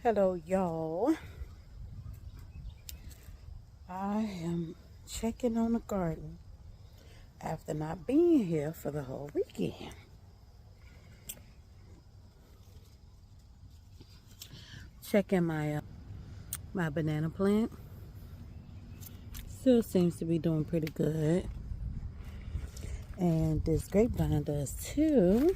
Hello, y'all. I am checking on the garden after not being here for the whole weekend. Checking my banana plant. Still seems to be doing pretty good. And this grapevine does too.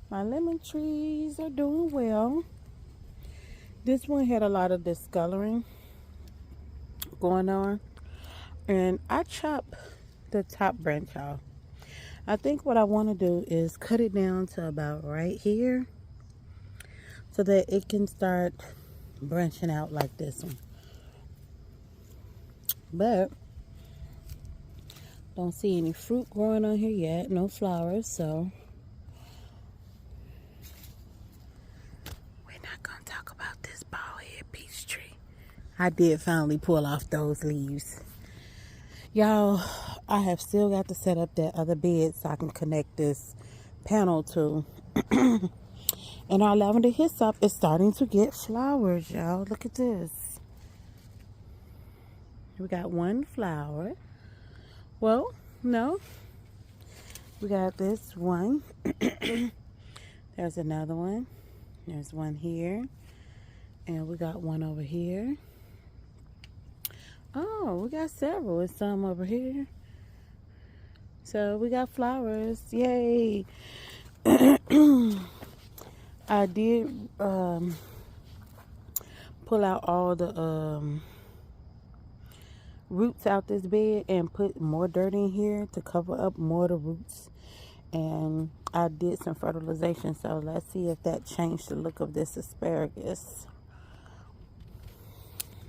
My lemon trees are doing well. This one had a lot of discoloring going on. And I chopped the top branch off. I think what I want to do is cut it down to about right here so that it can start branching out like this one. But don't see any fruit growing on here yet, no flowers, so we're not gonna talk about this bald head peach tree. I did finally pull off those leaves. Y'all, I have still got to set up that other bed so I can connect this panel to. And our lavender hyssop is starting to get flowers, y'all. Look at this. We got one flower. Well, no. We got this one. There's another one. There's one here. And we got one over here. Oh, we got several. There's some over here. So we got flowers. Yay. I did pull out all the roots out this bed and put more dirt in here to cover up more of the roots. And I did some fertilization, so let's see if that changed the look of this asparagus.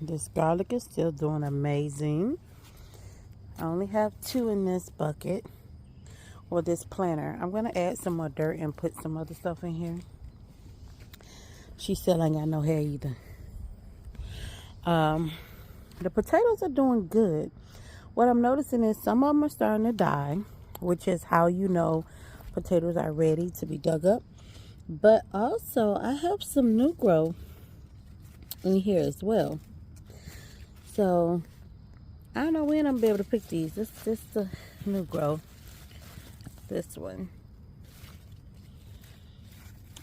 This garlic is still doing amazing. I only have 2 in this bucket, or this planter. I'm going to add some more dirt and put some other stuff in here. She still ain't got no hair either. The potatoes are doing good. What I'm noticing is some of them are starting to die, which is how you know potatoes are ready to be dug up. But also, I have some new growth in here as well. So, I don't know when I'm going to be able to pick these. This is the new growth. This one.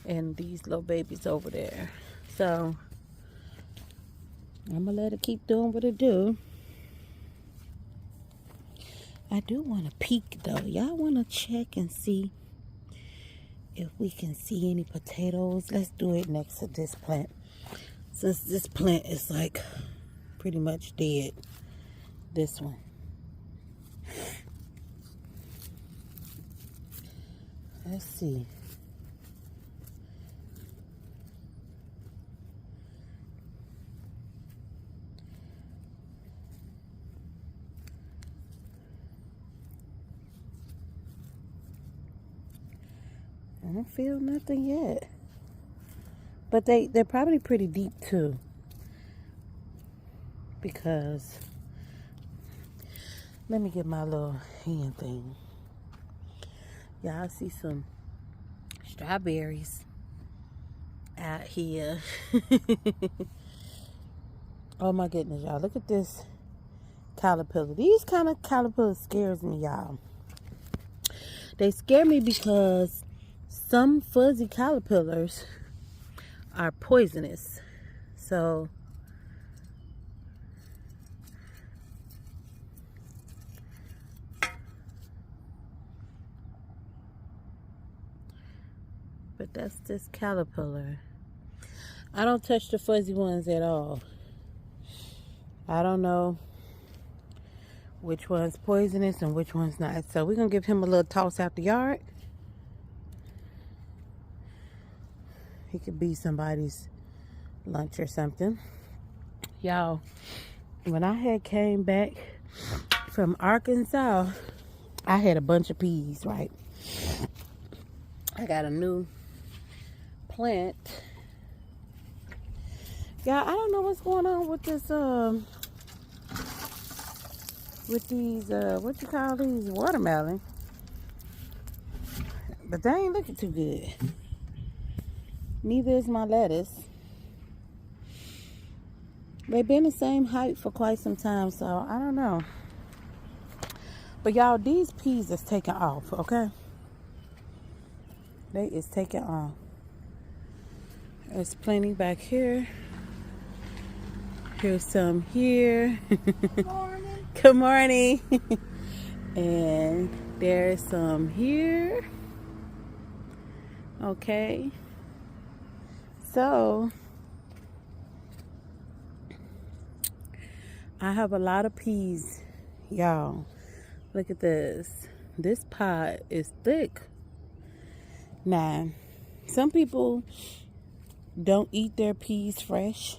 And these little babies over there. So, I'm going to let it keep doing what it do. I do want to peek though. Y'all want to check and see if we can see any potatoes? Let's do it next to this plant. Since this plant is like pretty much dead. This one. Let's see. I don't feel nothing yet. But they're probably pretty deep too. Because let me get my little hand thing. Y'all see some strawberries out here. Oh my goodness, y'all. Look at this caterpillar. These kind of caterpillars scares me, y'all. They scare me because some fuzzy caterpillars are poisonous. So but that's this caterpillar. I don't touch the fuzzy ones at all. I don't know which one's poisonous and which one's not. So we're going to give him a little toss out the yard. He could be somebody's lunch or something. Y'all, when I had came back from Arkansas, I had a bunch of peas, right? I got a new plant. Yeah, I don't know what's going on with this with these, what you call these, watermelon. But they ain't looking too good. Neither is my lettuce. They've been the same height for quite some time, so I don't know. But y'all, these peas is taking off, okay? They is taking off. There's plenty back here. Here's some here. Good morning. Good morning. And there's some here. Okay. So I have a lot of peas, y'all. Look at this. This pot is thick. Now, some people don't eat their peas fresh.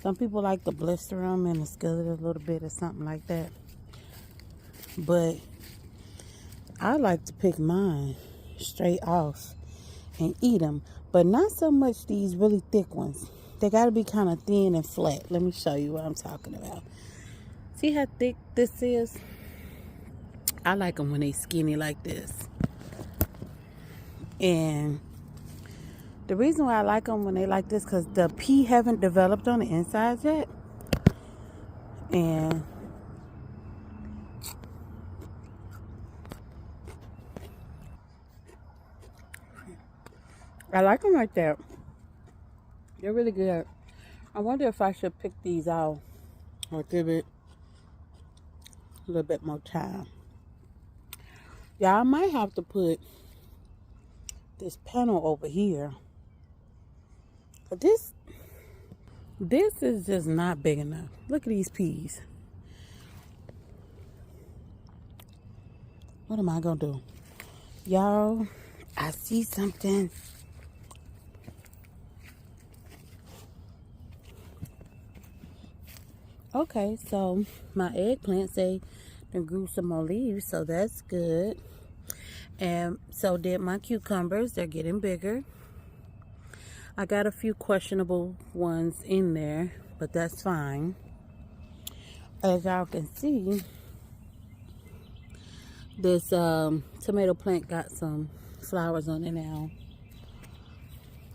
Some people like to blister them in a skillet a little bit or something like that. But I like to pick mine straight off and eat them. But not so much these really thick ones. They got to be kind of thin and flat. Let me show you what I'm talking about. See how thick this is? I like them when they skinny like this. And the reason why I like them when they like this, because the pea haven't developed on the inside yet. And I like them like that. They're really good. I wonder if I should pick these out or give it a little bit more time. Yeah, I might have to put this panel over here. But this is just not big enough. Look at these peas. What am I gonna do? Y'all, I see something. Okay, so my eggplant say they grew some more leaves, so that's good. And so did my cucumbers. They're getting bigger. I got a few questionable ones in there, but that's fine. As y'all can see, this tomato plant got some flowers on it now.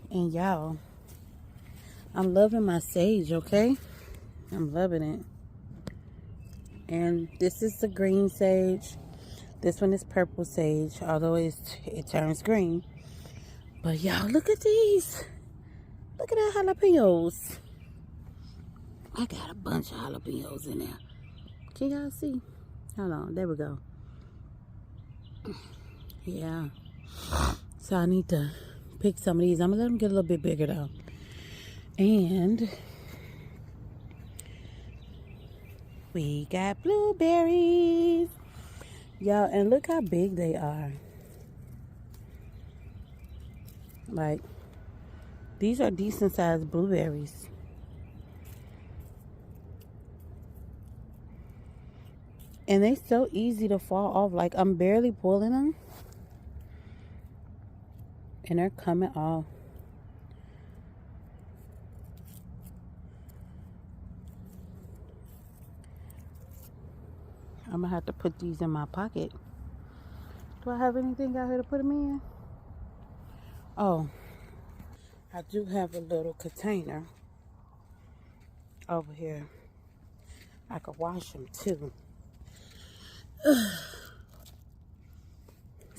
And y'all, I'm loving my sage, okay? I'm loving it. And this is the green sage. This one is purple sage, although it turns green. But y'all, look at these. Look at that jalapenos. I got a bunch of jalapenos in there. Can y'all see? Hold on, there we go. Yeah. So I need to pick some of these. I'm gonna let them get a little bit bigger though. And we got blueberries. Y'all, and look how big they are. Like, these are decent sized blueberries. And they're so easy to fall off. Like, I'm barely pulling them. And they're coming off. I'm gonna have to put these in my pocket. Do I have anything out here to put them in? Oh, I do have a little container over here. I could wash them too. So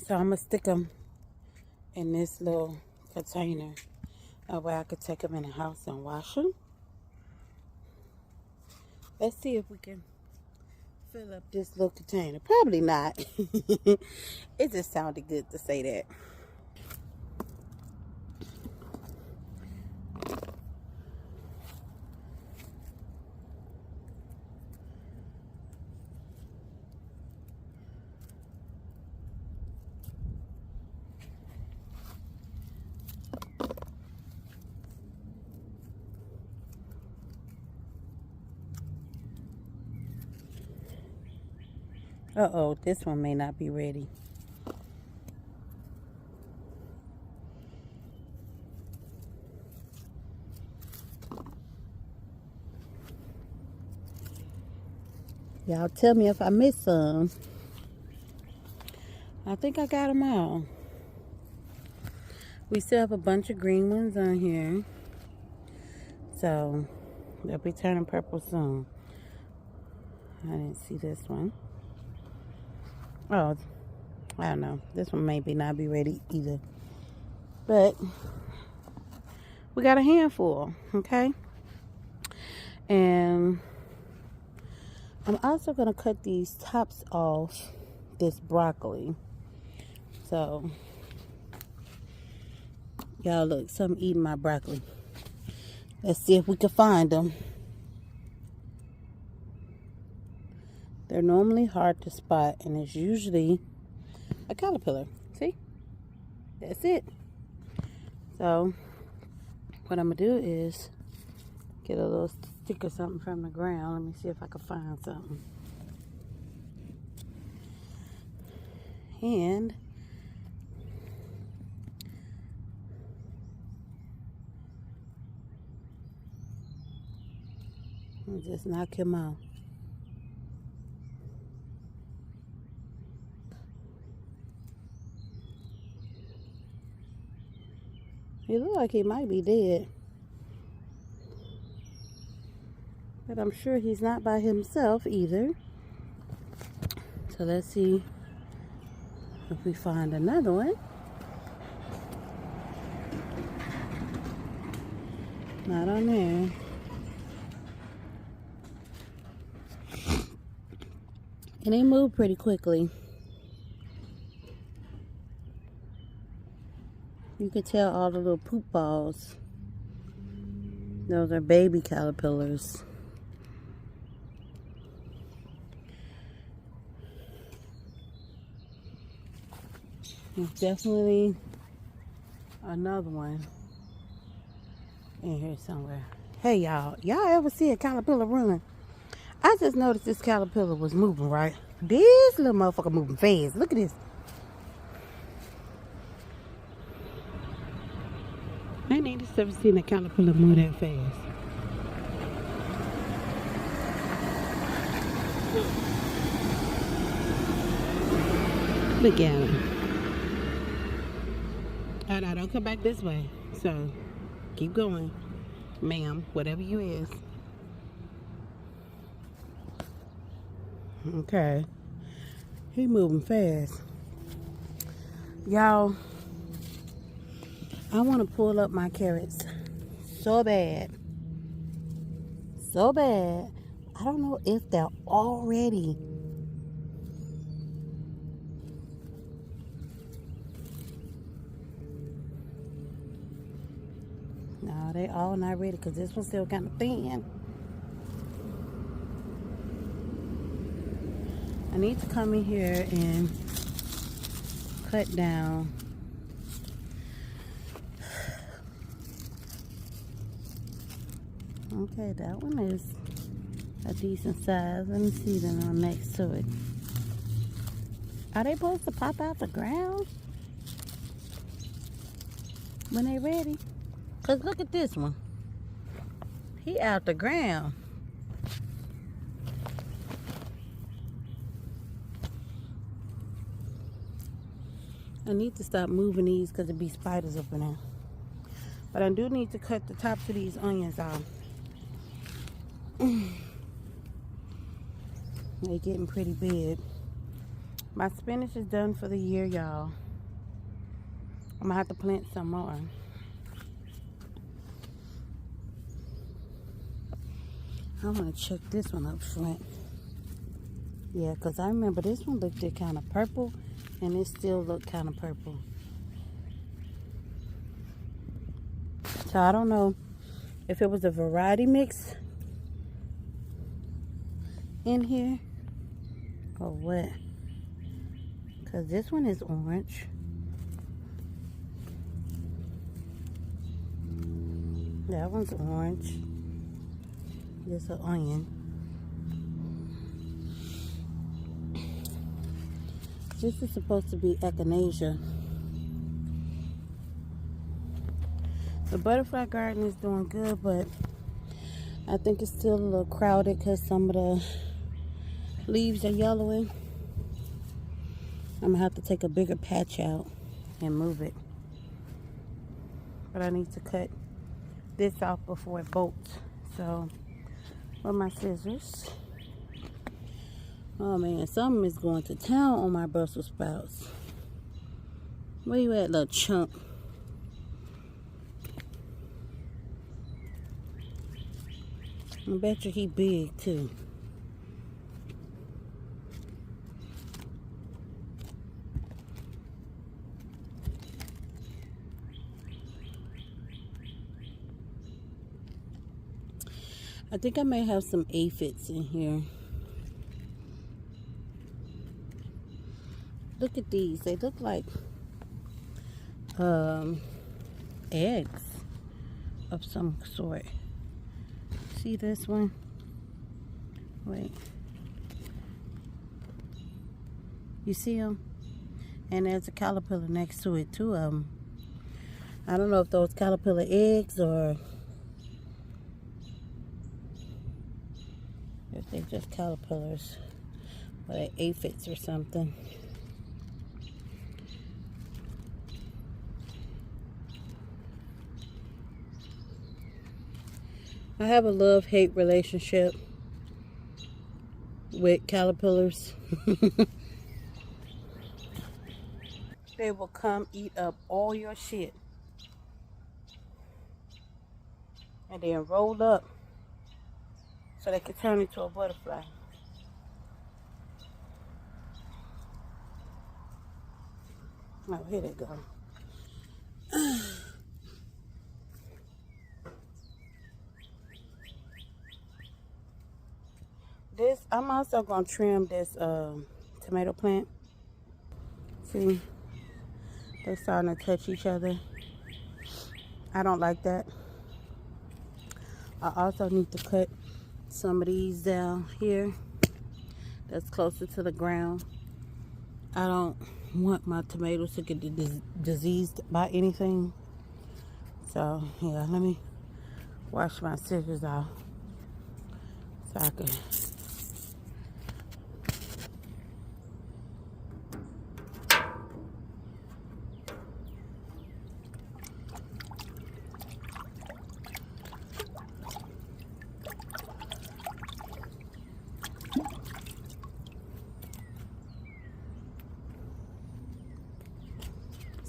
I'm gonna stick them in this little container. That way I could take them in the house and wash them. Let's see if we can fill up this little container. Probably not. It just sounded good to say that. Uh-oh, this one may not be ready. Y'all tell me if I missed some. I think I got them all. We still have a bunch of green ones on here. So, they'll be turning purple soon. I didn't see this one. Oh, I don't know. This one maybe not be ready either. But, we got a handful, okay? And I'm also going to cut these tops off this broccoli. So, y'all look, some eating my broccoli. Let's see if we can find them. They're normally hard to spot, and it's usually a caterpillar. See? That's it. So, what I'm going to do is get a little stick or something from the ground. Let me see if I can find something. And I'll just knock him out. He looks like he might be dead. But I'm sure he's not by himself either. So let's see if we find another one. Not on there. And they move pretty quickly. You can tell all the little poop balls. Those are baby caterpillars. There's definitely another one in here somewhere. Hey y'all ever see a caterpillar run? I just noticed this caterpillar was moving, right? This little motherfucker moving fast. Look at this. I ain't ever seen a caterpillar move that fast. Look at him. Oh, no, don't come back this way. So, keep going, ma'am, whatever you is. Okay. He moving fast. Y'all, I want to pull up my carrots so bad. So bad. I don't know if they're already. No, they all not ready because this one's still kind of thin. I need to come in here and cut down. Okay, that one is a decent size. Let me see the one next to it. Are they supposed to pop out the ground when they ready? Cause look at this one. He out the ground. I need to stop moving these because there be spiders up in there. But I do need to cut the tops of these onions off. They're getting pretty big. My spinach is done for the year, y'all. I'm gonna have to plant some more. I want to check this one up front. Yeah, because I remember this one looked kind of purple, and it still looked kind of purple. So I don't know if it was a variety mix in here or what. Because this one is orange. That one's orange. This is an onion. This is supposed to be echinacea. The butterfly garden is doing good, but I think it's still a little crowded because some of the leaves are yellowing. I'm gonna have to take a bigger patch out and move it. But I need to cut this off before it bolts. So, with my scissors. Oh man, something is going to town on my Brussels sprouts. Where you at, little chunk? I bet you he big too. I think I may have some aphids in here. Look at these. They look like eggs of some sort. See this one? Wait. You see them? And there's a caterpillar next to it, two of them. I don't know if those caterpillar eggs or if they're just caterpillars or they're aphids or something. I have a love-hate relationship with caterpillars. They will come eat up all your shit and then roll up so they can turn into a butterfly. Oh, here they go. I'm also gonna trim this tomato plant. See, they're starting to touch each other. I don't like that. I also need to cut some of these down here that's closer to the ground. I don't want my tomatoes to get diseased by anything. So yeah, let me wash my scissors off so I can.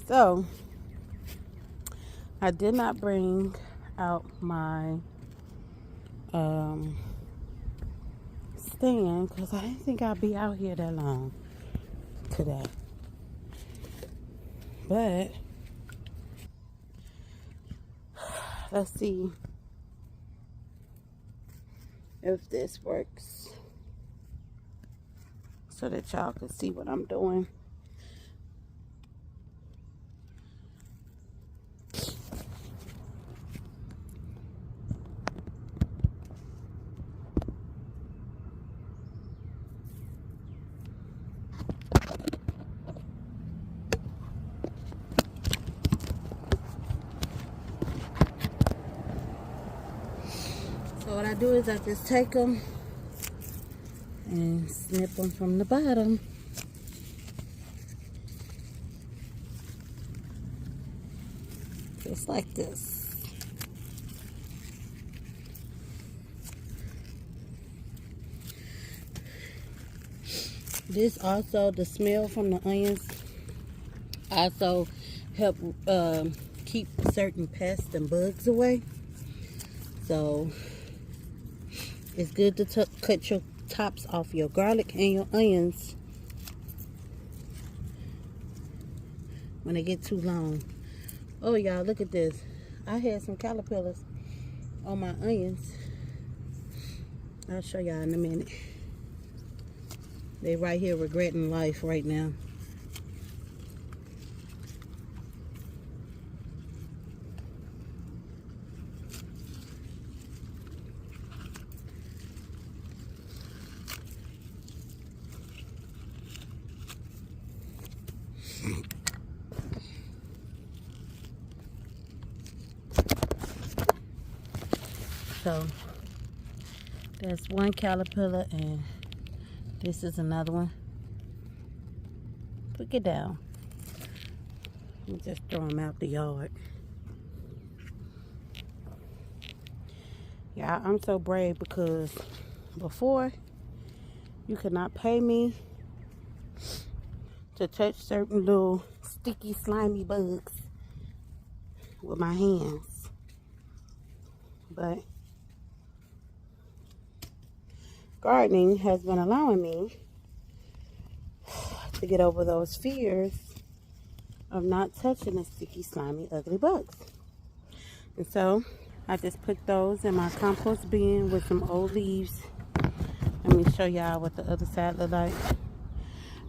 So, I did not bring out my stand because I didn't think I'd be out here that long today. But, let's see if this works so that y'all can see what I'm doing. So what I do is I just take them and snip them from the bottom. Just like this. This also, the smell from the onions also help keep certain pests and bugs away. So it's good to cut your tops off your garlic and your onions when they get too long. Oh y'all, look at this. I had some caterpillars on my onions. I'll show y'all in a minute. They right here regretting life right now. So that's one caterpillar and This is another one. Put it down. Let me just throw them out the yard. Yeah, I'm so brave because before you could not pay me to touch certain little sticky, slimy bugs with my hands. But gardening has been allowing me to get over those fears of not touching the sticky, slimy, ugly bugs. And so I just put those in my compost bin with some old leaves. Let me show y'all what the other side look like.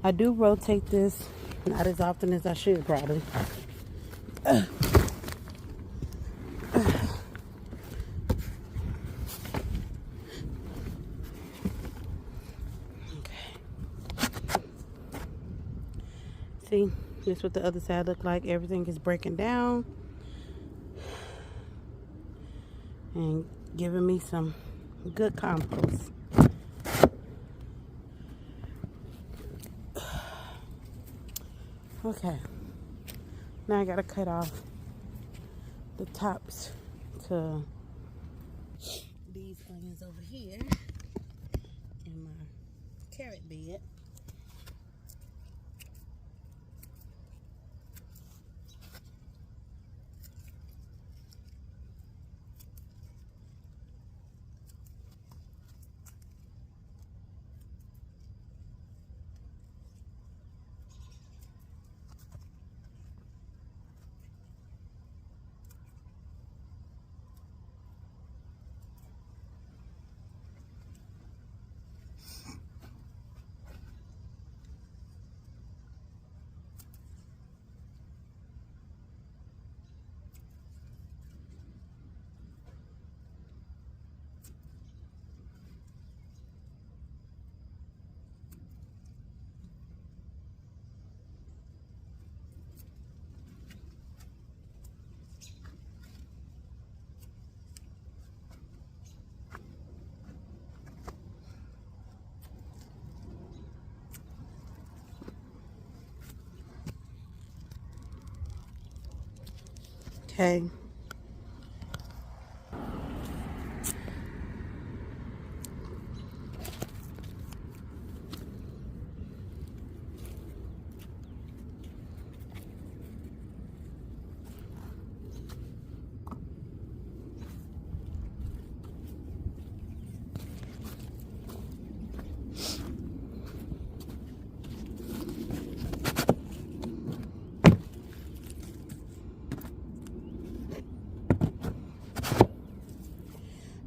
I do rotate this, not as often as I should probably. See, this is what the other side look like. Everything is breaking down and giving me some good compost. Okay, now I gotta cut off the tops to these onions over here in my carrot bed. Okay.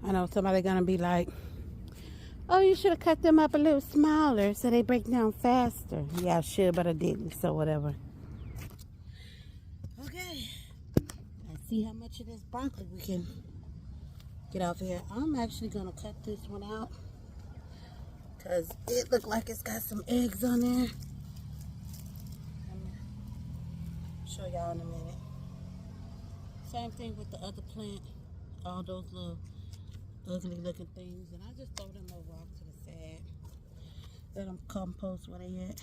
I know somebody gonna be like, oh, you should have cut them up a little smaller so they break down faster. Yeah, I should, but I didn't, so whatever. Okay, let's see how much of this broccoli we can get off here. I'm actually gonna cut this one out because it looked like it's got some eggs on there. I'll show y'all in a minute. Same thing with the other plant, all those little ugly looking things, and I just throw them over off to the side. Let them compost where they at.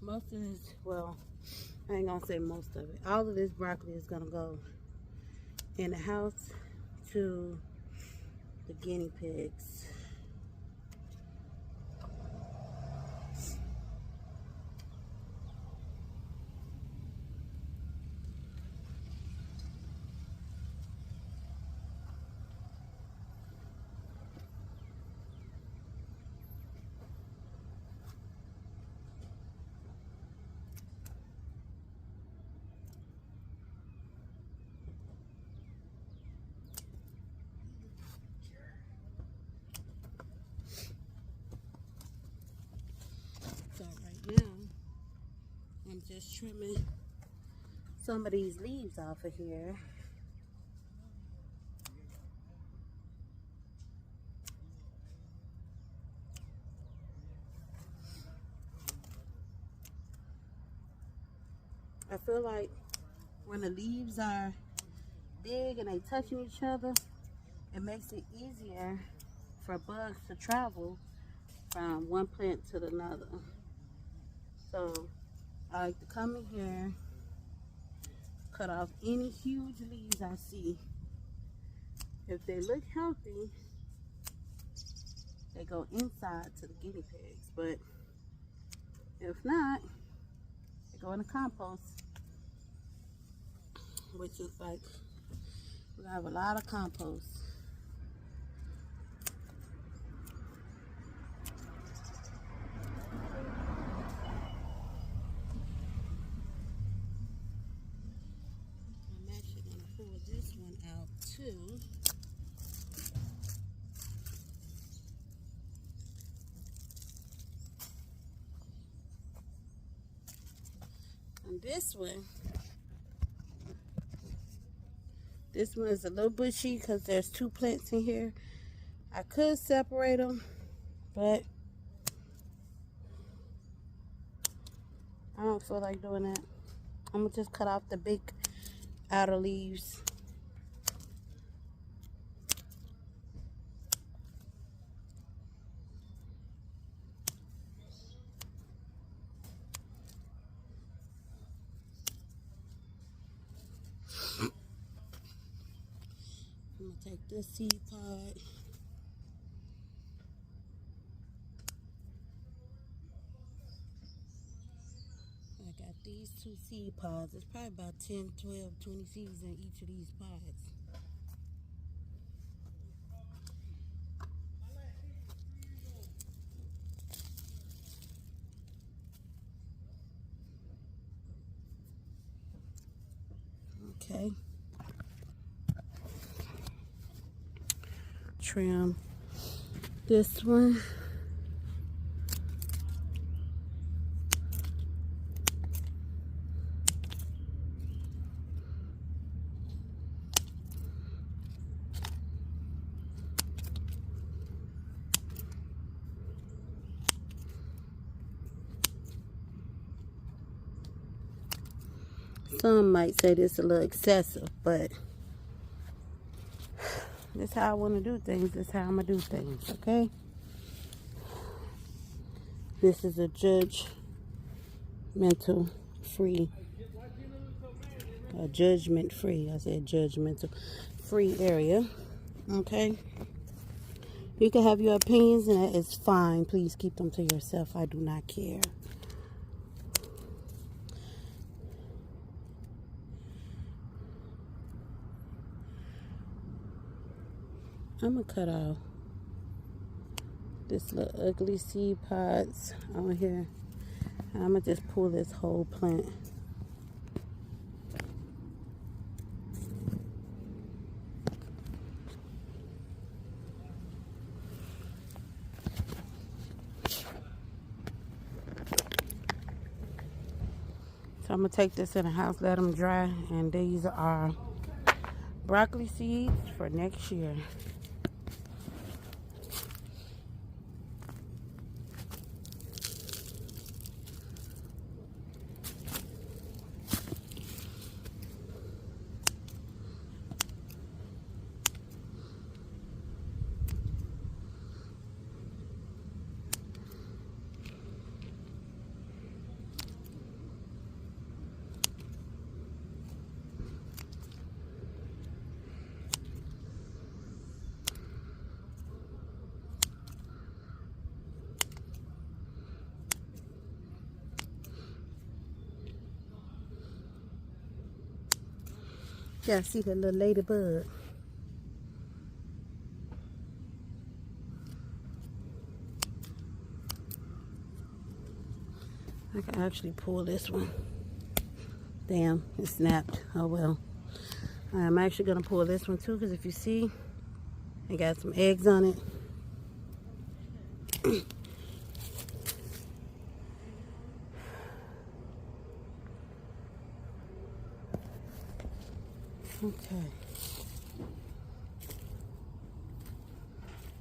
Most of this, well, I ain't gonna say most of it. All of this broccoli is gonna go in the house to the guinea pigs. So right now, I'm just trimming some of these leaves off of here. I feel like when the leaves are big and they touching each other, it makes it easier for bugs to travel from one plant to another. So I like to come in here, cut off any huge leaves I see. If they look healthy, they go inside to the guinea pigs. But if not, they go in the compost, which is like, we have a lot of compost. I'm actually going to pull this one out too. And this one is a little bushy because there's two plants in here. I could separate them, but I don't feel like doing that. I'm gonna just cut off the big outer leaves. I'm gonna take this seed pod. I got these two seed pods. There's probably about 10, 12, 20 seeds in each of these pods. Okay. Trim this one. Some might say this is a little excessive, but this is how I want to do things. This is how I'm going to do things, okay? This is a judgmental free. Judgment free. I said judgmental free area, okay? You can have your opinions, and that is fine. Please keep them to yourself. I do not care. I'm gonna cut off this little ugly seed pods on here. I'm gonna just pull this whole plant. So I'm gonna take this in the house, let them dry, and these are broccoli seeds for next year. Yeah, see the little ladybug. I can actually pull this one. Damn, it snapped. Oh well. I'm actually gonna pull this one too, because if you see, it got some eggs on it. Okay.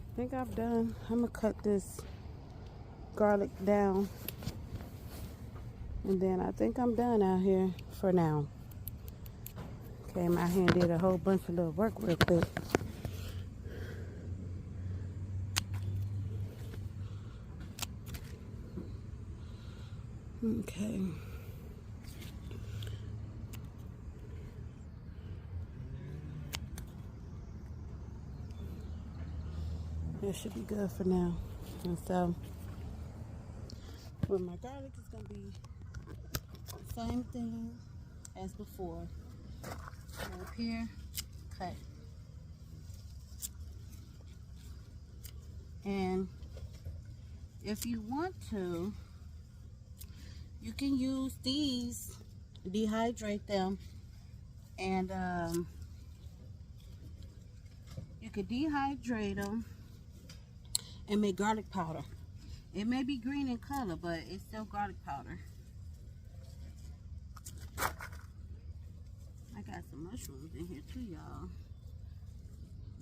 I think I'm done. I'm gonna cut this garlic down, and then I think I'm done out here for now. Came out here and did a whole bunch of little work real quick. Okay. That should be good for now. And so, with my garlic, it's going to be the same thing as before. Go up here, cut. And if you want to, you can use these, dehydrate them, and you could dehydrate them and make garlic powder. It may be green in color, but it's still garlic powder. I got some mushrooms in here too, y'all.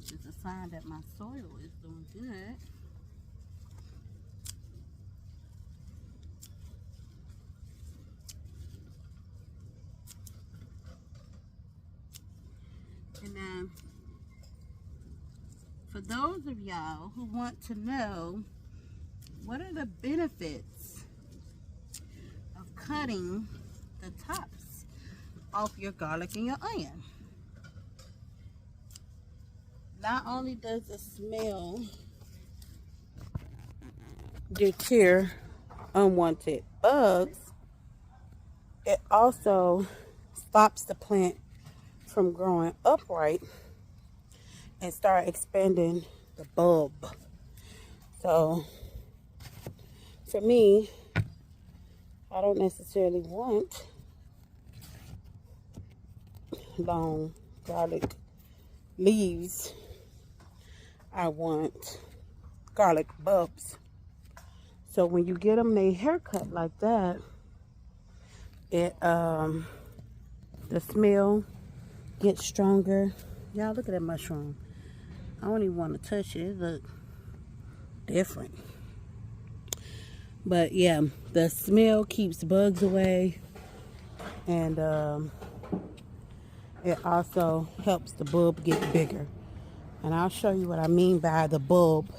It's a sign that my soil is doing good. And then, for those of y'all who want to know what are the benefits of cutting the tops off your garlic and your onion, not only does it smell deter unwanted bugs, it also stops the plant from growing upright and start expanding the bulb. So for me, I don't necessarily want long garlic leaves. I want garlic bulbs. So when you get them their haircut like that, it the smell gets stronger. Y'all look at that mushroom. I don't even want to touch it. It look different. But yeah, the smell keeps bugs away, and it also helps the bulb get bigger. And I'll show you what I mean by the bulb.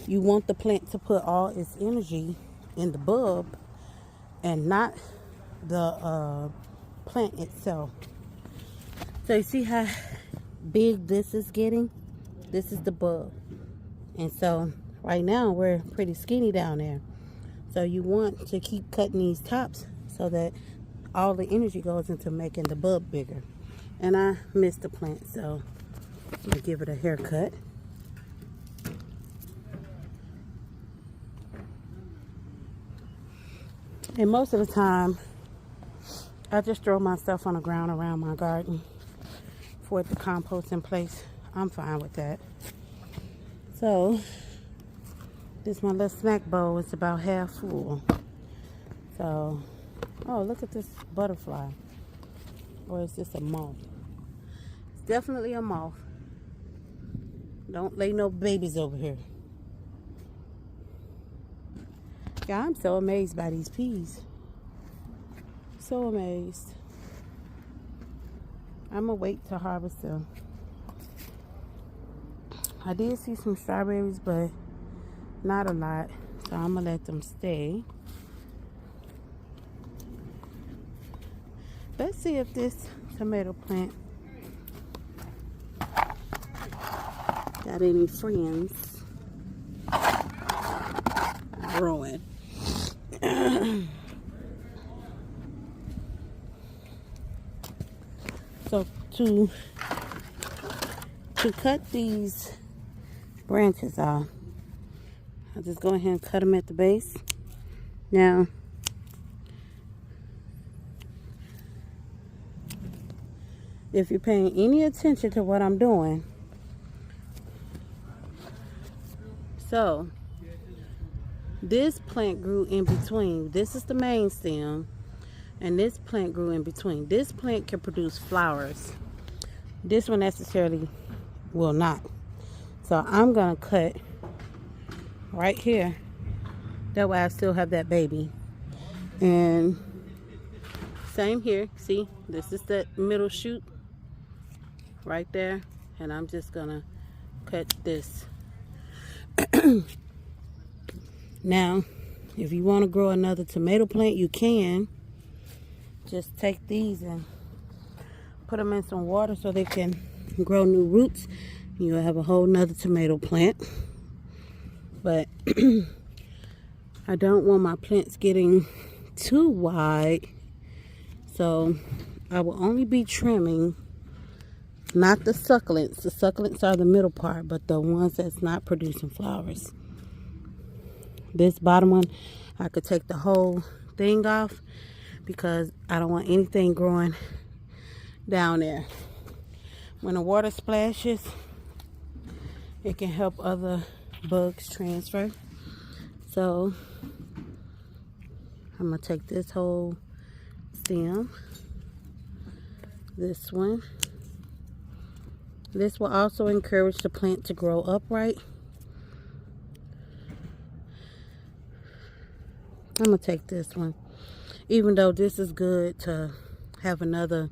You want the plant to put all its energy in the bulb and not the plant itself. So you see how big this is getting? This is the bulb. And so right now we're pretty skinny down there. So you want to keep cutting these tops so that all the energy goes into making the bulb bigger. And I missed the plant, so I'm gonna give it a haircut. And most of the time, I just throw my stuff on the ground around my garden for it to compost in place. I'm fine with that. So, this is my little snack bowl. It's about half full. So, oh, look at this butterfly. Or is this a moth? It's definitely a moth. Don't lay no babies over here. Yeah, I'm so amazed by these peas. So amazed. I'm gonna wait to harvest them. I did see some strawberries, but not a lot. So I'm gonna let them stay. Let's see if this tomato plant got any friends growing. So to cut these branches off, I'll just go ahead and cut them at the base. Now, if you're paying any attention to what I'm doing, so this plant grew in between. This is the main stem, and this plant grew in between. This plant can produce flowers. This one necessarily will not. So I'm gonna cut right here. That way I still have that baby. And same here. See, this is the middle shoot right there. And I'm just gonna cut this. Now, if you want to grow another tomato plant, you can. Just take these and put them in some water so they can grow new roots. You'll have a whole nother tomato plant. But I don't want my plants getting too wide, so I will only be trimming not the succulents. The succulents are the middle part, but the ones that's not producing flowers. This bottom one, I could take the whole thing off because I don't want anything growing down there. When the water splashes, it can help other bugs transfer. So I'm gonna take this whole stem, this one. This will also encourage the plant to grow upright. I'm gonna take this one. Even though this is good to have another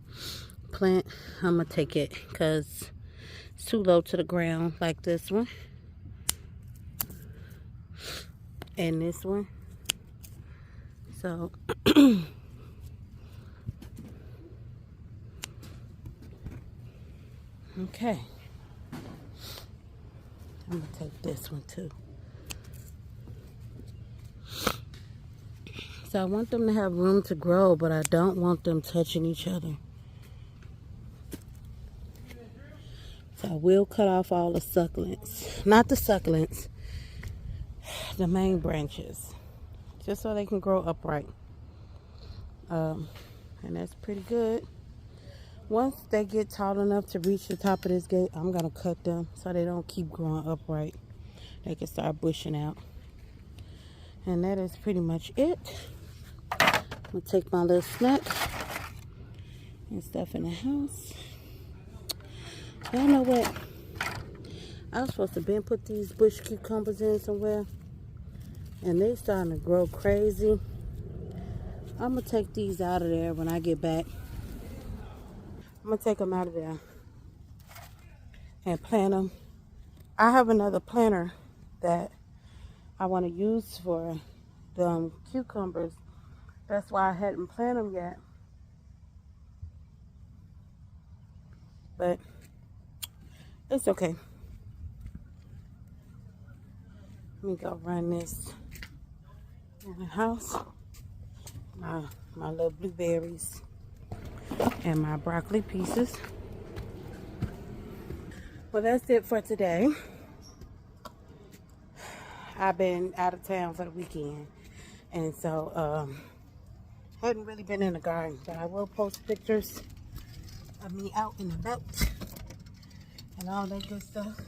plant, I'm gonna take it because it's too low to the ground, like this one and this one. So okay, I'm gonna take this one too. So I want them to have room to grow, but I don't want them touching each other. So I will cut off all the succulents. Not the succulents, the main branches. Just so they can grow upright. And that's pretty good. Once they get tall enough to reach the top of this gate, I'm going to cut them so they don't keep growing upright. They can start bushing out. And that is pretty much it. I'm going to take my little snack and stuff in the house. Y'all know what? I was supposed to put these bush cucumbers in somewhere. And they starting to grow crazy. I'm going to take these out of there when I get back. I'm going to take them out of there and plant them. I have another planter that I want to use for the cucumbers. That's why I hadn't planted them yet. But it's okay. Let me go run this in the house. My little blueberries and my broccoli pieces. Well, that's it for today. I've been out of town for the weekend, and so hadn't really been in the garden, but I will post pictures of me out and about and all that good stuff.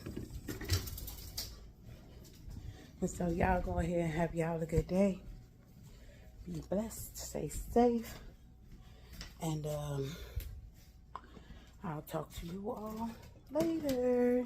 And so y'all go ahead and have y'all a good day. Be blessed, stay safe, and I'll talk to you all later.